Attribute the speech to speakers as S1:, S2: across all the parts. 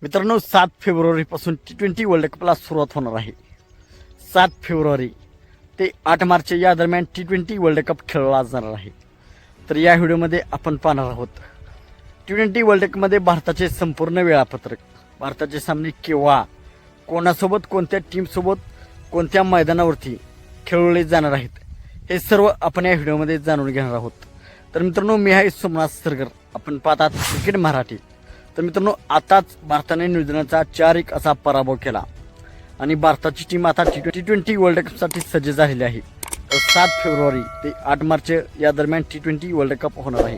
S1: मित्रांनो 7 फेब्रुवारीपासून T20 world कपला सुरुवात होणार आहे। 7 फेब्रुवारी ते 8 मार्च या दरम्यान T20 वर्ल्ड कप खेळला जाणार आहे। तर या व्हिडिओमध्ये आपण पाहणार आहोत T20 वर्ल्ड कपमध्ये भारताचे संपूर्ण वेळापत्रक, भारताचे सामने केव्हा, कोणासोबत, कोणत्या टीमसोबत, कोणत्या मैदानावरती खेळवले जाणार आहेत, हे सर्व आपण या व्हिडिओमध्ये जाणून घेणार आहोत। तर मित्रांनो, मी आहे सोमनाथ सरगर, आपण पाहतात क्रिकेट मराठी। तर मित्रांनो, आताच भारताने न्यूझीलंडचा 4-1 असा पराभव केला आणि भारताची टीम आता T20 वर्ल्ड कपसाठी सज्ज झालेली आहे। तर 7 फेब्रुवारी ते 8 मार्च या दरम्यान T20 वर्ल्ड कप होणार आहे।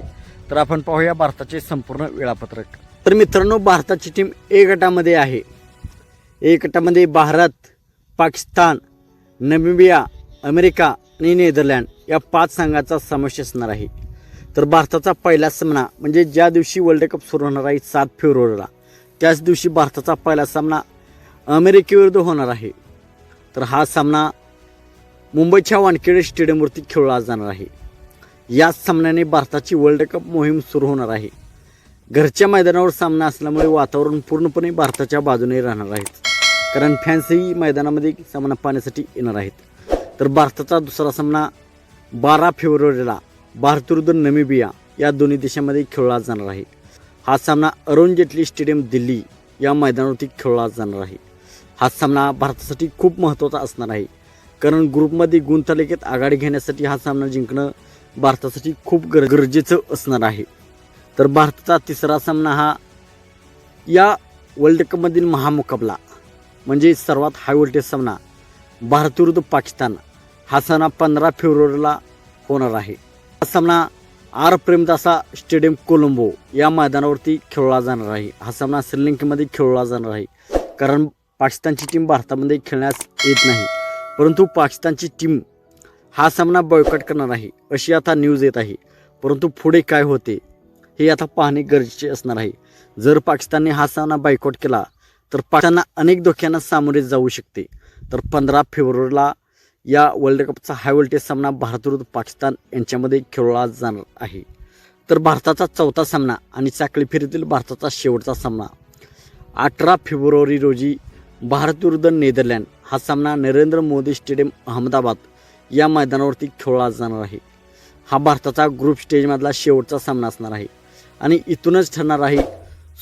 S1: तर आपण पाहूया भारताचे संपूर्ण वेळापत्रक। तर मित्रांनो, भारताची टीम ए गटामध्ये आहे। ए गटामध्ये भारत, पाकिस्तान, नामिबिया, अमेरिका आणि नेदरलँड या 5 संघाचा समावेश असणार आहे। तर भारताचा पहिला सामना म्हणजे ज्या दिवशी वर्ल्ड कप सुरू होणार आहे 7 फेब्रुवारीला, त्याच दिवशी भारताचा पहिला सामना अमेरिकेविरुद्ध होणार आहे। तर हा सामना मुंबईच्या वानखेडे स्टेडियमवरती खेळला जाणार आहे। या सामन्याने भारताची वर्ल्ड कप मोहीम सुरू होणार आहे। घरच्या मैदानावर सामना असल्यामुळे वातावरण पूर्णपणे भारताच्या बाजूने राहणार आहे, कारण फॅन्सही मैदानामध्ये सामना पाहण्यासाठी येणार आहेत। तर भारताचा दुसरा सामना 12 फेब्रुवारीला भारत विरुद्ध नामिबिया या दोन्ही देशांमध्ये खेळला जाणार आहे। हा सामना अरुण जेटली स्टेडियम दिल्ली या मैदानावरती खेळला जाणार आहे। हा सामना भारतासाठी खूप महत्त्वाचा असणार आहे, कारण ग्रुपमध्ये गुणतालिकेत आघाडी घेण्यासाठी हा सामना जिंकणं भारतासाठी खूप गरजेचं असणार आहे। तर भारताचा तिसरा सामना हा या वर्ल्ड कपमधील महामुकाबला म्हणजे सर्वात हाय व्होल्टेज सामना भारत विरुद्ध पाकिस्तान, हा सामना 15 फेब्रुवारीला होणार आहे। हा सामना आर प्रेमदासा स्टेडियम कोलंबो या मैदानावरती खेळला जाणार आहे। हा सामना श्रीलंकेमध्ये खेळला जाणार आहे, कारण पाकिस्तानची टीम भारतामध्ये खेळण्यास येत नाही, परंतु पाकिस्तानची टीम हा सामना बॉयकॉट करणार आहे अशी आता न्यूज येत आहे। परंतु पुढे काय होते हे आता पाहणे गरजेचे असणार आहे। जर पाकिस्तानने हा सामना बॉयकॉट केला तर पाकिस्तानला अनेक धोक्यांना सामोरे जाऊ शकते। तर 15 फेब्रुवारीला या वर्ल्ड कपचा हाय व्होल्टेज सामना भारत विरुद्ध पाकिस्तान यांच्यामध्ये खेळला जाणार आहे। तर भारताचा चौथा सामना आणि साखळी फेरीतील भारताचा शेवटचा सामना 18 फेब्रुवारी रोजी भारत विरुद्ध नेदरलँड, हा सामना नरेंद्र मोदी स्टेडियम अहमदाबाद या मैदानावरती खेळला जाणार आहे। हा भारताचा ग्रुप स्टेजमधला शेवटचा सामना असणार आहे आणि इथूनच ठरणार आहे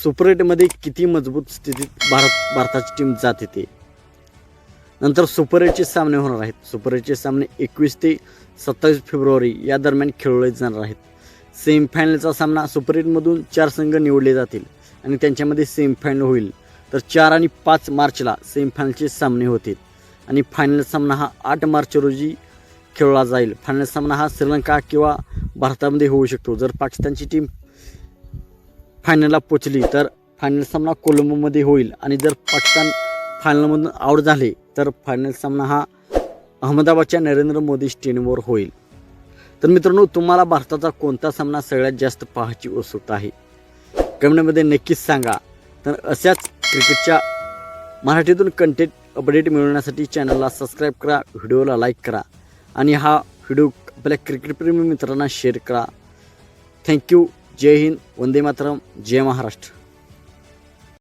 S1: सुपर 8मध्ये किती मजबूत स्थितीत भारताची टीम जात येते। नंतर सुपर 8चे सामने होणार आहेत। सुपर 8चे सामने 21 ते 27 फेब्रुवारी या दरम्यान खेळवले जाणार आहेत। सेमीफायनलचा सामना सुपर 8मधून 4 संघ निवडले जातील आणि त्यांच्यामध्ये सेमीफायनल होईल। तर 4 आणि 5 मार्चला सेमीफायनलचे सामने होतील आणि फायनल सामना हा 8 मार्च रोजी खेळला जाईल। फायनल सामना हा श्रीलंका किंवा भारतामध्ये होऊ शकतो। जर पाकिस्तानची टीम फायनलला पोचली तर फायनल सामना कोलंबोमध्ये होईल आणि जर पाकिस्तान फायनलमधून आउट झाले तर फायनल सामना हा अहमदाबादच्या नरेंद्र मोदी स्टेडियमवर होईल। तर मित्रांनो, तुम्हाला भारताचा कोणता सामना सगळ्यात जास्त पाहायची उत्सुकता आहे कमेंटमध्ये नक्कीच सांगा। तर अशाच क्रिकेटच्या मराठीतून कंटेंट अपडेट मिळवण्यासाठी चॅनलला सबस्क्राईब करा, व्हिडिओला लाईक करा आणि हा व्हिडिओ आपल्या क्रिकेटप्रेमी मित्रांना शेअर करा। थँक्यू। जय हिंद, वंदे मातरम, जय महाराष्ट्र।